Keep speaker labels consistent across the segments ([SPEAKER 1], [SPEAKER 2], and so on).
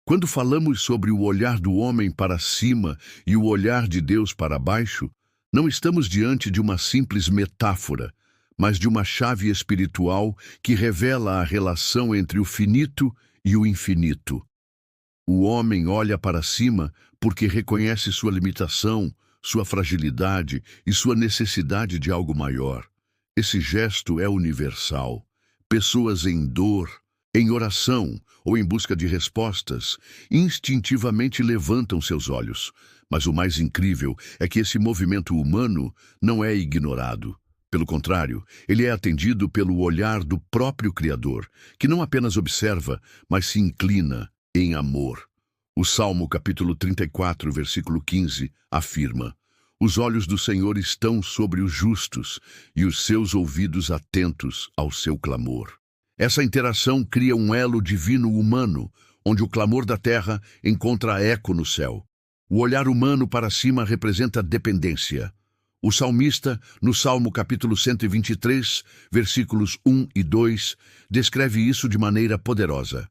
[SPEAKER 1] Quando falamos sobre o olhar do homem para cima e o olhar de Deus para baixo, não estamos diante de uma simples metáfora, mas de uma chave espiritual que revela a relação entre o finito e o infinito. O homem olha para cima porque reconhece sua limitação, sua fragilidade e sua necessidade de algo maior. Esse gesto é universal. Pessoas em dor, em oração ou em busca de respostas, instintivamente levantam seus olhos. Mas o mais incrível é que esse movimento humano não é ignorado. Pelo contrário, ele é atendido pelo olhar do próprio Criador, que não apenas observa, mas se inclina em amor. O Salmo capítulo 34, versículo 15, afirma: "Os olhos do Senhor estão sobre os justos e os seus ouvidos atentos ao seu clamor." Essa interação cria um elo divino-humano, onde o clamor da terra encontra eco no céu. O olhar humano para cima representa dependência. O salmista, no Salmo capítulo 123, versículos 1 e 2, descreve isso de maneira poderosa.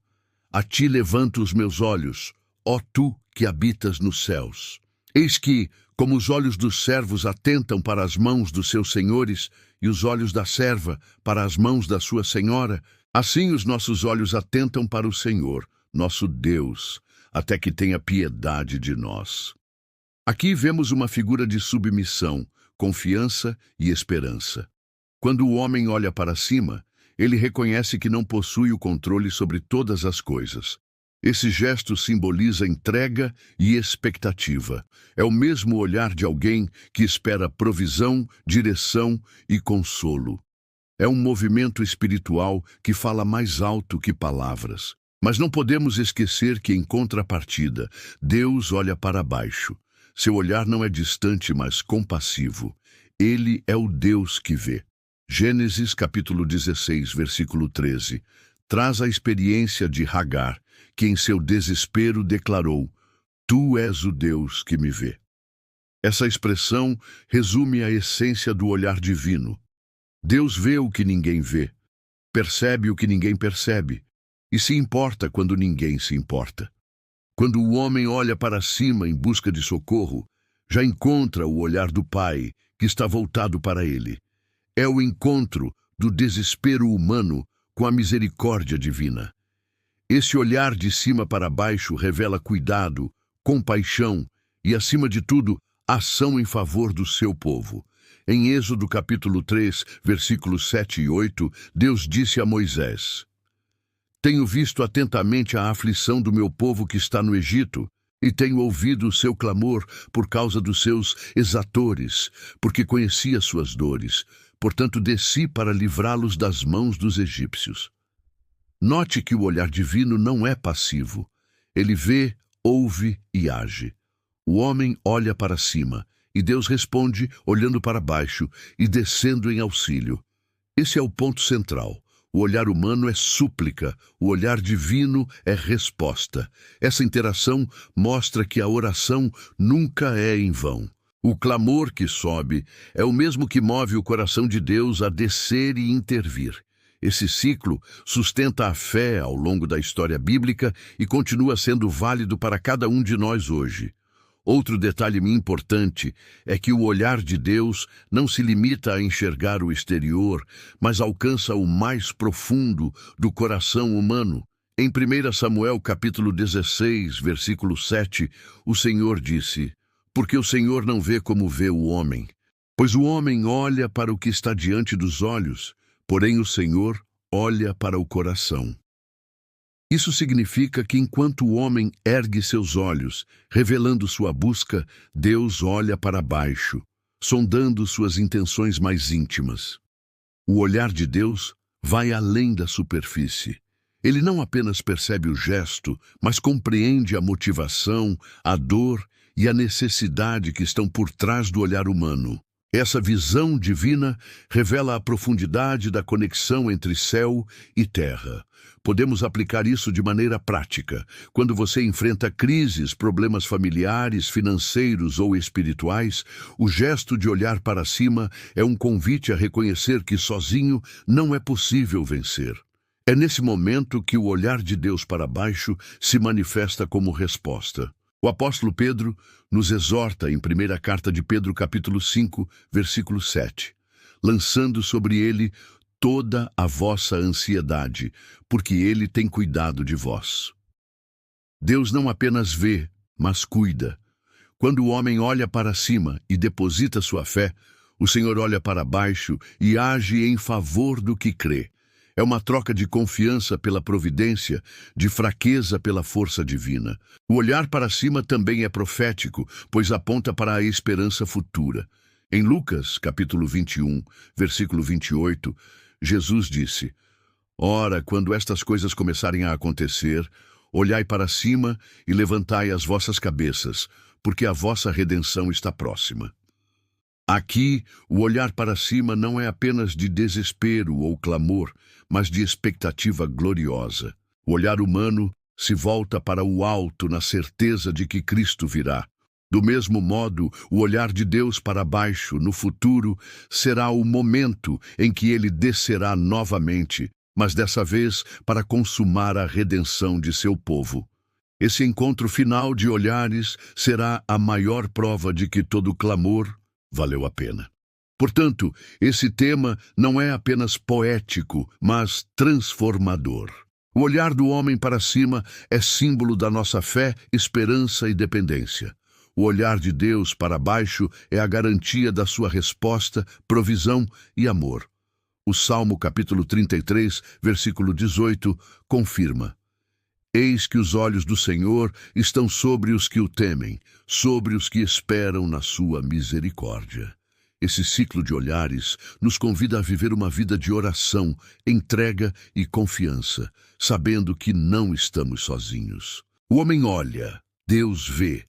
[SPEAKER 1] "A ti levanto os meus olhos, ó tu que habitas nos céus. Eis que, como os olhos dos servos atentam para as mãos dos seus senhores e os olhos da serva para as mãos da sua senhora, assim os nossos olhos atentam para o Senhor, nosso Deus, até que tenha piedade de nós." Aqui vemos uma figura de submissão, confiança e esperança. Quando o homem olha para cima, ele reconhece que não possui o controle sobre todas as coisas. Esse gesto simboliza entrega e expectativa. É o mesmo olhar de alguém que espera provisão, direção e consolo. É um movimento espiritual que fala mais alto que palavras. Mas não podemos esquecer que, em contrapartida, Deus olha para baixo. Seu olhar não é distante, mas compassivo. Ele é o Deus que vê. Gênesis capítulo 16, versículo 13, traz a experiência de Hagar, que em seu desespero declarou: "Tu és o Deus que me vê." Essa expressão resume a essência do olhar divino. Deus vê o que ninguém vê, percebe o que ninguém percebe, e se importa quando ninguém se importa. Quando o homem olha para cima em busca de socorro, já encontra o olhar do Pai, que está voltado para ele. É o encontro do desespero humano com a misericórdia divina. Esse olhar de cima para baixo revela cuidado, compaixão e, acima de tudo, ação em favor do seu povo. Em Êxodo capítulo 3, versículos 7 e 8, Deus disse a Moisés: "Tenho visto atentamente a aflição do meu povo que está no Egito, e tenho ouvido o seu clamor por causa dos seus exatores, porque conheci as suas dores. Portanto, desci para livrá-los das mãos dos egípcios." Note que o olhar divino não é passivo. Ele vê, ouve e age. O homem olha para cima, e Deus responde olhando para baixo e descendo em auxílio. Esse é o ponto central. O olhar humano é súplica, o olhar divino é resposta. Essa interação mostra que a oração nunca é em vão. O clamor que sobe é o mesmo que move o coração de Deus a descer e intervir. Esse ciclo sustenta a fé ao longo da história bíblica e continua sendo válido para cada um de nós hoje. Outro detalhe importante é que o olhar de Deus não se limita a enxergar o exterior, mas alcança o mais profundo do coração humano. Em 1 Samuel capítulo 16, versículo 7, o Senhor disse: "Porque o Senhor não vê como vê o homem, pois o homem olha para o que está diante dos olhos, porém o Senhor olha para o coração." Isso significa que enquanto o homem ergue seus olhos, revelando sua busca, Deus olha para baixo, sondando suas intenções mais íntimas. O olhar de Deus vai além da superfície. Ele não apenas percebe o gesto, mas compreende a motivação, a dor e a necessidade que estão por trás do olhar humano. Essa visão divina revela a profundidade da conexão entre céu e terra. Podemos aplicar isso de maneira prática. Quando você enfrenta crises, problemas familiares, financeiros ou espirituais, o gesto de olhar para cima é um convite a reconhecer que sozinho não é possível vencer. É nesse momento que o olhar de Deus para baixo se manifesta como resposta. O apóstolo Pedro nos exorta em 1ª carta de Pedro, capítulo 5, versículo 7, lançando sobre ele toda a vossa ansiedade, porque ele tem cuidado de vós. Deus não apenas vê, mas cuida. Quando o homem olha para cima e deposita sua fé, o Senhor olha para baixo e age em favor do que crê. É uma troca de confiança pela providência, de fraqueza pela força divina. O olhar para cima também é profético, pois aponta para a esperança futura. Em Lucas, capítulo 21, versículo 28, Jesus disse: Ora, quando estas coisas começarem a acontecer, olhai para cima e levantai as vossas cabeças, porque a vossa redenção está próxima. Aqui, o olhar para cima não é apenas de desespero ou clamor, mas de expectativa gloriosa. O olhar humano se volta para o alto na certeza de que Cristo virá. Do mesmo modo, o olhar de Deus para baixo, no futuro, será o momento em que ele descerá novamente, mas dessa vez para consumar a redenção de seu povo. Esse encontro final de olhares será a maior prova de que todo clamor valeu a pena. Portanto, esse tema não é apenas poético, mas transformador. O olhar do homem para cima é símbolo da nossa fé, esperança e dependência. O olhar de Deus para baixo é a garantia da sua resposta, provisão e amor. O Salmo capítulo 33, versículo 18, confirma: Eis que os olhos do Senhor estão sobre os que o temem, sobre os que esperam na sua misericórdia. Esse ciclo de olhares nos convida a viver uma vida de oração, entrega e confiança, sabendo que não estamos sozinhos. O homem olha, Deus vê.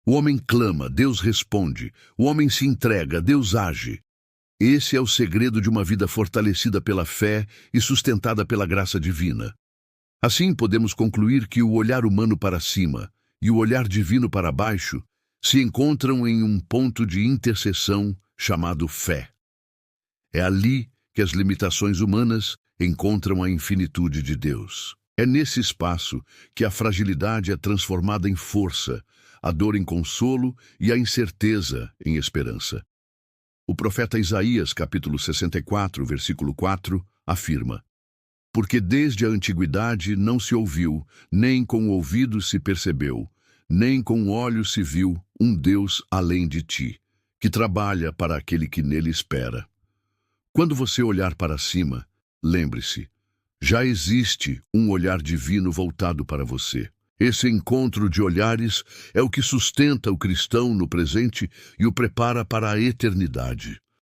[SPEAKER 1] O homem clama, Deus responde. O homem se entrega, Deus age. Esse é o segredo de uma vida fortalecida pela fé e sustentada pela graça divina. Assim, podemos concluir que o olhar humano para cima e o olhar divino para baixo se encontram em um ponto de interseção chamado fé. É ali que as limitações humanas encontram a infinitude de Deus. É nesse espaço que a fragilidade é transformada em força, a dor em consolo e a incerteza em esperança. O profeta Isaías, capítulo 64, versículo 4, afirma: Porque desde a antiguidade não se ouviu, nem com o ouvido se percebeu, nem com o olho se viu um Deus além de ti, que trabalha para aquele que nele espera. Quando você olhar para cima, lembre-se, já existe um olhar divino voltado para você. Esse encontro de olhares é o que sustenta o cristão no presente e o prepara para a eternidade.